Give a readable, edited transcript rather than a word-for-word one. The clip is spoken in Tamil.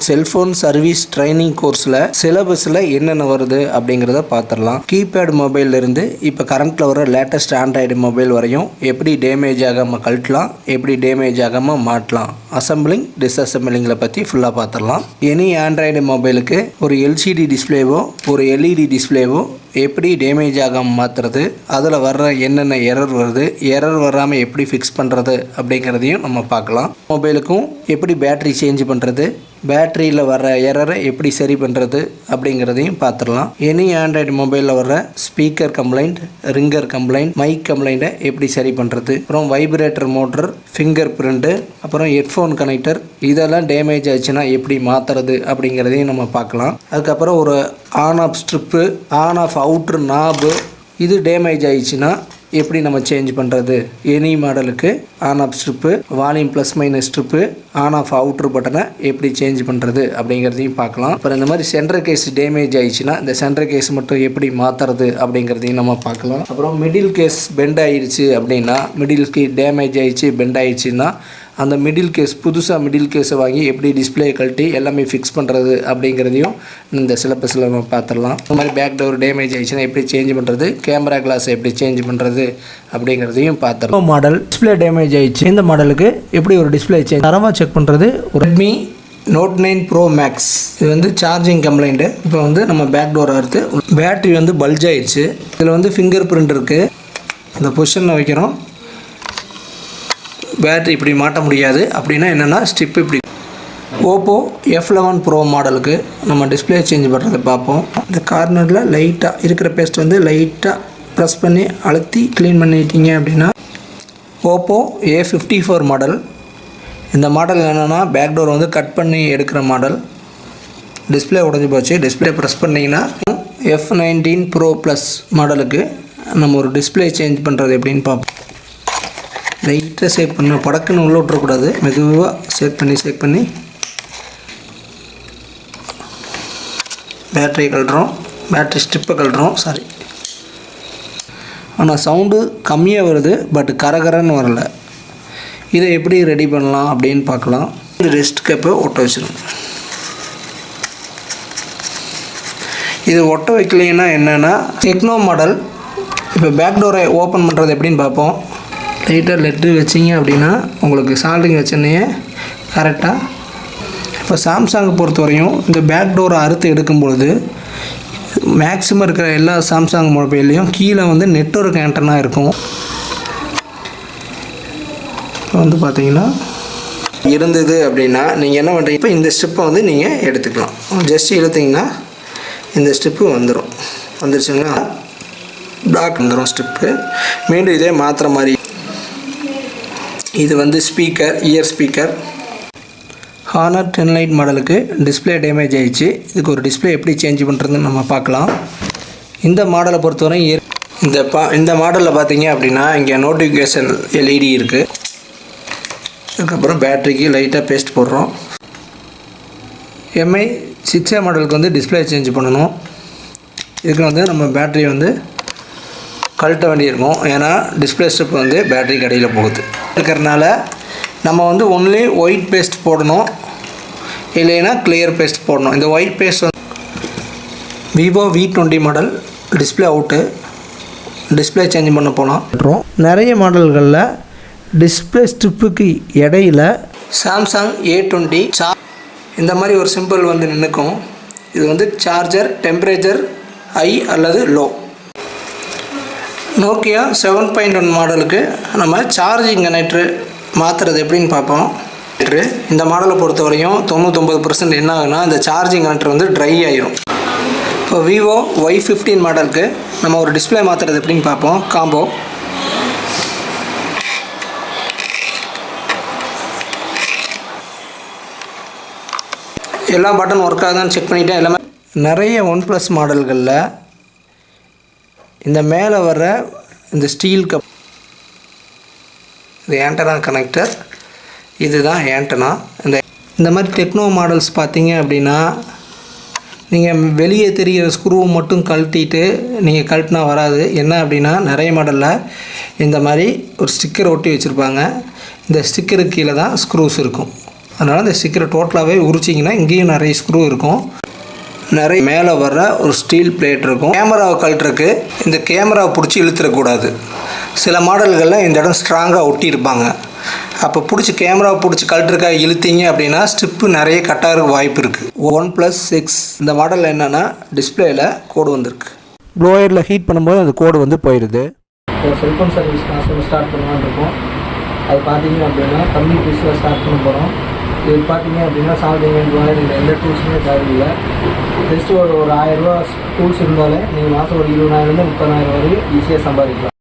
செல்ஃபோன் சர்வீஸ் ட்ரைனிங் கோர்ஸில் சிலபஸில் என்னென்ன வருது அப்படிங்கிறத பார்த்துடலாம். கீபேட் மொபைல்லேருந்து இப்போ கரண்ட்டில் வர லேட்டஸ்ட் ஆண்ட்ராய்டு மொபைல் வரையும் எப்படி டேமேஜ் ஆகாமல் கழட்டலாம், எப்படி டேமேஜ் ஆகாமல் மாட்டலாம், அசம்பிளிங் டிஸ்அசம்பிளிங்கில் பற்றி ஃபுல்லாக பார்த்துடலாம். எனி ஆண்ட்ராய்டு மொபைலுக்கு ஒரு எல்சிடி டிஸ்பிளேவோ ஒரு எல்இடி டிஸ்பிளேவோ எப்படி டேமேஜ் ஆகாமல் மாற்றுறது, அதில் வர்ற என்னென்ன எரர் வருது, எரர் வராமல் எப்படி ஃபிக்ஸ் பண்ணுறது அப்படிங்கிறதையும் நம்ம பார்க்கலாம். மொபைலுக்கும் எப்படி பேட்ரி சேஞ்ச் பண்ணுறது, பேட்டரியில் வர்ற எரரை எப்படி சரி பண்ணுறது அப்படிங்கிறதையும் பார்த்துடலாம். எனி ஆண்ட்ராய்டு மொபைலில் வர்ற speaker complaint, ringer complaint, mic கம்ப்ளைண்ட்டை எப்படி சரி பண்ணுறது, அப்புறம் வைப்ரேட்டர் மோட்டர், ஃபிங்கர் பிரிண்ட்டு, அப்புறம் ஹெட்ஃபோன் கனெக்டர் இதெல்லாம் டேமேஜ் ஆச்சுன்னா எப்படி மாற்றுறது அப்படிங்கிறதையும் நம்ம பார்க்கலாம். அதுக்கப்புறம் ஒரு on off strip, on off outer knob இது டேமேஜ் ஆயிடுச்சுன்னா எப்படி நம்ம சேஞ்ச் பண்ணுறது, எனி மாடலுக்கு on off strip, volume plus minus strip, on off outer பட்டனை எப்படி சேஞ்ச் பண்ணுறது அப்படிங்கிறதையும் பார்க்கலாம். அப்புறம் இந்த மாதிரி சென்டர் கேஸ் டேமேஜ் ஆயிடுச்சுன்னா இந்த சென்டர் கேஸ் மட்டும் எப்படி மாற்றுறது அப்படிங்கிறதையும் நம்ம பார்க்கலாம். அப்புறம் மிடில் கேஸ் பெண்ட் ஆயிடுச்சு அப்படின்னா, மிடில் கே டேமேஜ் ஆயிடுச்சு பெண்ட் ஆயிடுச்சுன்னா அந்த மிடில் கேஸ் புதுசாக மிடில் கேஸை வாங்கி எப்படி டிஸ்பிளே கழட்டி எல்லாமே ஃபிக்ஸ் பண்ணுறது அப்படிங்கிறதையும் இந்த சிலபஸில் நம்ம பார்த்துடலாம். இந்த மாதிரி பேக் டோர் டேமேஜ் ஆகிடுச்சுன்னா எப்படி சேஞ்ச் பண்ணுறது, கேமரா கிளாஸை எப்படி சேஞ்ச் பண்ணுறது அப்படிங்கிறதையும் பார்த்துடலாம். மாடல் டிஸ்பிளே டேமேஜ் ஆகிடுச்சு, இந்த மாடலுக்கு எப்படி ஒரு டிஸ்பிளே சேஞ்ச் தரமாக செக் பண்ணுறது. ரெட்மி Note 9 Pro Max இது வந்து சார்ஜிங் கம்ப்ளைண்ட்டு. இப்போ வந்து நம்ம பேக் டோர் அறுத்து பேட்ரி வந்து பல்ஜ் ஆகிடுச்சு. இதில் வந்து ஃபிங்கர் பிரிண்ட் இருக்குது. இந்த பொசிஷனில் வைக்கிறோம், பேட்ரி இப்படி மாட்ட முடியாது. அப்படின்னா என்னென்னா ஸ்டிப் இப்படி. ஓப்போ F11 Pro மாடலுக்கு நம்ம டிஸ்பிளே சேஞ்ச் பண்ணுறதை பார்ப்போம். இந்த கார்னரில் லைட்டாக இருக்கிற பேஸ்ட் வந்து லைட்டாக ப்ரெஸ் பண்ணி அழுத்தி க்ளீன் பண்ணிட்டீங்க அப்படின்னா. ஓப்போ A54 மாடல், இந்த மாடல் என்னென்னா பேக் டோர் வந்து கட் பண்ணி எடுக்கிற மாடல். டிஸ்பிளே உடஞ்சி போச்சு, டிஸ்பிளே ப்ரெஸ் பண்ணிங்கன்னா. F19 Pro Plus மாடலுக்கு நம்ம ஒரு டிஸ்பிளே சேஞ்ச் பண்ணுறது எப்படின்னு பார்ப்போம். லைட்டாக சேக் பண்ண, படக்குன்னு உள்ளே விட்டுறக்கூடாது, மெதுவாக சேக் பண்ணி பேட்டரியை கழட்டுறோம், பேட்டரி ஸ்ட்ரிப்பை கழட்டுறோம். ஆனால் சவுண்டு கம்மியாக வருது, பட் கரகரன்னு வரல. இதை எப்படி ரெடி பண்ணலாம் அப்படின்னு பார்க்கலாம். ரெஸ்ட் கேப்பை ஒட்ட வச்சிடும். இது ஒட்ட வைக்கலைன்னா என்னென்னா டெக்னோ மாடல். இப்போ பேக் டோரை ஓப்பன் பண்ணுறது எப்படின்னு பார்ப்போம். லைட்டாக லெட்டு வச்சிங்க அப்படின்னா உங்களுக்கு சால்டிங் வச்சோன்னே கரெக்டாக. இப்போ சாம்சங்கை பொறுத்தவரையும் இந்த பேக் டோரை அறுத்து எடுக்கும் பொழுது மேக்ஸிமம் இருக்கிற எல்லா சாம்சங் மொபைல்லையும் கீழே வந்து நெட்வொர்க் ஆண்டனா இருக்கும். இப்போ வந்து பார்த்தீங்கன்னா இருந்தது அப்படின்னா நீங்கள் என்ன பண்ணுறீங்க, இப்போ இந்த ஸ்ட்ரிப்பை வந்து நீங்கள் எடுத்துக்கலாம். ஜஸ்ட் இழுத்திங்கன்னா இந்த ஸ்ட்ரிப்பு வந்துருச்சுங்களா, பிளாக் வந்துடும் ஸ்ட்ரிப்பு. மீண்டும் இதே மாற்றுற மாதிரி. இது வந்து speaker, ear speaker. Honor 10 Lite மாடலுக்கு டிஸ்பிளே டேமேஜ் ஆகிடுச்சு. இதுக்கு ஒரு டிஸ்பிளே எப்படி சேஞ்ச் பண்ணுறதுன்னு நம்ம பார்க்கலாம். இந்த மாடலை பொறுத்தவரை இந்த மாடலில் பார்த்தீங்க அப்படின்னா இங்கே நோட்டிஃபிகேஷன் எல்இடி இருக்குது. அதுக்கப்புறம் பேட்டரிக்கு லைட்டாக பேஸ்ட் போடுறோம். MI 6A மாடலுக்கு வந்து டிஸ்பிளே சேஞ்ச் பண்ணணும். இதுக்கு வந்து நம்ம பேட்டரி வந்து கழட்ட வேண்டியிருக்கும். ஏன்னா டிஸ்பிளே ஸ்ட்ரிப் வந்து பேட்டரி கடையில் போகுது இருக்கிறதுனால நம்ம வந்து ஒன்லி ஒயிட் பேஸ்ட் போடணும், இல்லைன்னா கிளியர் பேஸ்ட் போடணும். இந்த ஒயிட் பேஸ்ட் வந்து Vivo V20 model display out, display change பண்ண போனோம். நிறைய மாடல்களில் டிஸ்பிளே ஸ்ட்ரிப்புக்கு இடையில் சாம்சங் A20 இந்த மாதிரி ஒரு சிம்பிள் வந்து நின்றுக்கும். இது வந்து சார்ஜர் டெம்பரேச்சர் ஹை அல்லது லோ. நோக்கியா 7.1 மாடலுக்கு நம்ம சார்ஜிங் கனெக்டரு மாற்றுறது எப்படின்னு பார்ப்போம். இந்த மாடலை பொறுத்தவரையும் 99% என்ன ஆகுனா இந்த சார்ஜிங் கனெக்டர் வந்து ட்ரை ஆகிடும். இப்போ விவோ Y15 மாடலுக்கு நம்ம ஒரு டிஸ்பிளே மாற்றுறது எப்படின்னு பார்ப்போம். காம்போ எல்லா பட்டன் ஒர்க் ஆகுதான்னு செக் பண்ணிவிட்டேன். எல்லாமே நிறைய OnePlus மாடல்களில் இந்த மேலே வர்ற இந்த ஸ்டீல் கப், இது ஆண்டனா கனெக்டர், இதுதான் ஆண்டனா. இந்த மாதிரி டெக்னோ மாடல்ஸ் பார்த்தீங்க அப்படின்னா நீங்கள் வெளியே தெரிகிற ஸ்க்ரூவை மட்டும் கழட்டிட்டு நீங்கள் கழட்டினா வராது. என்ன அப்படின்னா நிறைய மாடலில் இந்த மாதிரி ஒரு ஸ்டிக்கர் ஒட்டி வச்சுருப்பாங்க. இந்த ஸ்டிக்கருக்கு கீழே தான் ஸ்க்ரூஸ் இருக்கும். அதனால் இந்த ஸ்டிக்கரை டோட்டலாகவே உரிச்சிங்கன்னா இங்கேயும் நிறைய ஸ்க்ரூ இருக்கும். நிறைய மேலே வர்ற ஒரு ஸ்டீல் பிளேட் இருக்கும். கேமராவை கழட்டுறதுக்கு இந்த கேமராவை பிடிச்சி இழுத்துடக்கூடாது. சில மாடல்களில் இந்த இடம் ஸ்ட்ராங்காக ஒட்டியிருப்பாங்க. அப்போ பிடிச்சி கேமராவை பிடிச்சி கழட்டுறதுக்காக இழுத்தீங்க அப்படின்னா ஸ்ட்ரிப்பு நிறைய கட்டாகிறதுக்கு வாய்ப்பு இருக்குது. OnePlus 6 இந்த மாடலில் என்னென்னா டிஸ்பிளேயில் கோடு வந்திருக்கு. ப்ளோயரில் ஹீட் பண்ணும்போது அந்த கோடு வந்து போயிடுது. ஒரு செல்ஃபோன் சர்வீஸ் நான் ஸ்டார்ட் பண்ணலான்னு இருக்கோம். அது பார்த்தீங்க அப்படின்னா கம்மி பீஸில் ஸ்டார்ட் பண்ண போகிறோம். இது பார்த்தீங்க அப்படின்னா சால்விங் அண்ட் வாயர் இந்த எந்த டூல்ஸுமே தேவையில்லை. ஜஸ்ட்டு ஒரு 1000 ரூபா டூல்ஸ் இருந்தாலே நீங்கள் மாதம் ஒரு 20,000 30,000 வரையும் ஈஸியாக சம்பாதிக்கலாம்.